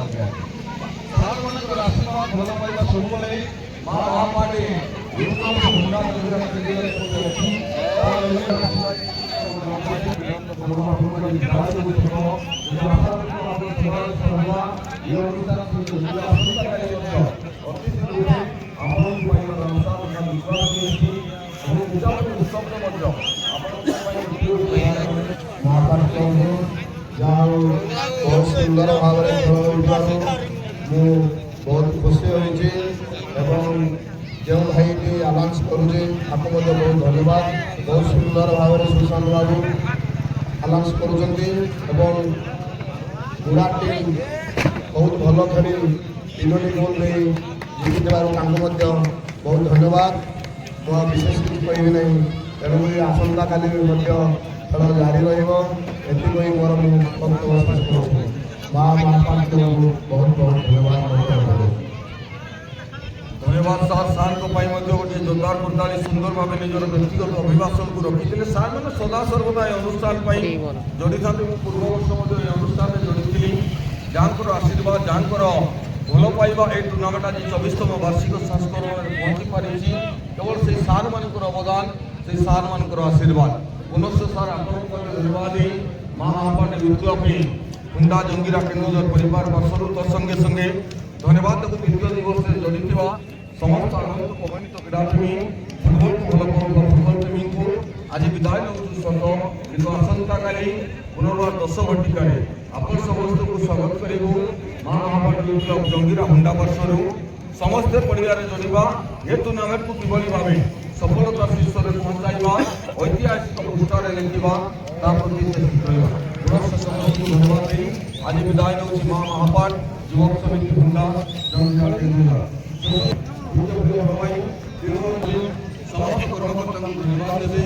ସାର୍ମାନଙ୍କର ଆଶୀର୍ବାଦ ଭଲ ପାଇବା ସବୁବେଳେ ମା ମହାପାଠୀ ସୁନ୍ଦର ଭାବରେ ଖେଳ ହୋଇଥିବାରୁ ମୁଁ ବହୁତ ଖୁସି ହୋଇଛି ଏବଂ ଯେଉଁ ଭାଇଟି ଆନାଉନ୍ସ କରୁଛେ ତାକୁ ମଧ୍ୟ ବହୁତ ଧନ୍ୟବାଦ। ବହୁତ ସୁନ୍ଦର ଭାବରେ ସୁଶାନ୍ତ ବାବୁ ଆନାଉନ୍ସ କରୁଛନ୍ତି ଏବଂ ବୁଢ଼ା ଟିମ୍ ବହୁତ ଭଲ ଖେଳି 3ଟି ଗୋଲ୍ ଦେଇ ଜିତିଥିବାରୁ ତାଙ୍କୁ ମଧ୍ୟ ବହୁତ ଧନ୍ୟବାଦ। ମୁଁ ଆଉ ବିଶେଷ କିଛି କହିବି ନାହିଁ, ତେଣୁକରି ଆସନ୍ତାକାଲି ମଧ୍ୟ ଖେଳ ଜାରି ରହିବ। ଏଥିପାଇଁ ମୋର ମୁଁ ବକ୍ତବ୍ୟ ଶେଷ କରୁଛି। ମା ମହାପାଠୀଙ୍କୁ ବହୁତ ବହୁତ ଧନ୍ୟବାଦ। धन्यवाद सार सार गोटे जोरदार करताली सुंदर भाव निजर व्यक्तिगत अभिभाषण को रखी सार मैंने सदा सर्वदा ये अनुष्ठान जोड़ी था। पूर्व वर्ष अनुष्ठान में जोड़ी जहाँकर आशीर्वाद जहाँकर भल पाइबा ये टूर्णामेंट आज 24तम वार्षिक संस्करण में पहुँची पारी केवल से सार मान अवदान से सार मान आशीर्वाद पुनश्च सार आपको धन्यवाद माँ महापाठी विद्यापी हुंडा जंगीरा केन्दुझर परिवार पार्श्व तत्संगे संगे धन्यवाद विद्या दिवस से जोड़ी समस्त आनंद प्रमाणित क्रीड़ाप्रेमी फुटबल को भल पाऊा फुटबल प्रेमी को आज विदाय नौ स्वर्ग किंतु आसंता काली पुनर्वार 10 घटिकार आप समस्त को स्वागत करूँ माँ महापाठी क्लब जंगीरा हुंडा पार्श्व समस्ते परिवार जोड़ा ये टूर्णामेंट को किभली भाव सफलता शीर्ष में पहुँचाइबा ऐतिहासिक पृष्ठार लिखा प्रति धन्यवाद आज विदाय नौ माँ महापाठ युवक समिति हुंडा जंगीरा केन्दुझर समस्त कर्मकर्ता धन्यवाद देवे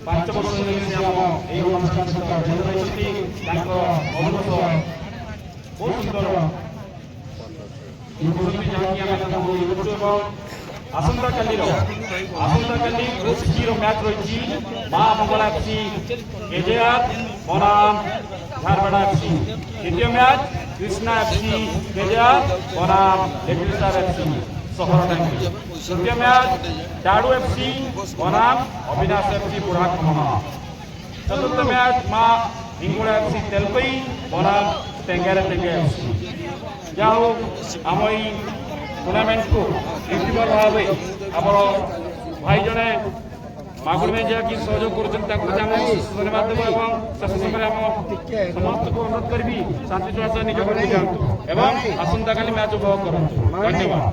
पांच वर्ष बहुत सुंदर आसंता काली मैच रही माँ मंगला एफसी केजेआर बनाम झारवाड़ा एफसी द्वितीय मैच कृष्णा एफसी केजेआर बनाम लिटिल स्टार एफसी सहर टांगी तृतीय मैच टाड़ू एफसी बनाम अविनाश एफसी बुढ़ा खमना चतुर्थ मैच माँ हिंगोड़ा एफसी तेलपई बनाम टेंगेरे टेंगे एफसी जाओ आम टूर्णामेंट को यूट्यूबर भाव आमर भाई जड़े मागुर में जहाँकि सहयोग कर धन्यवाद देव शेष समय समस्त को अनुरोध करी शांति चुनाव निज घर जातु एवं आसंता काली मैच उपभोग करूँ। धन्यवाद।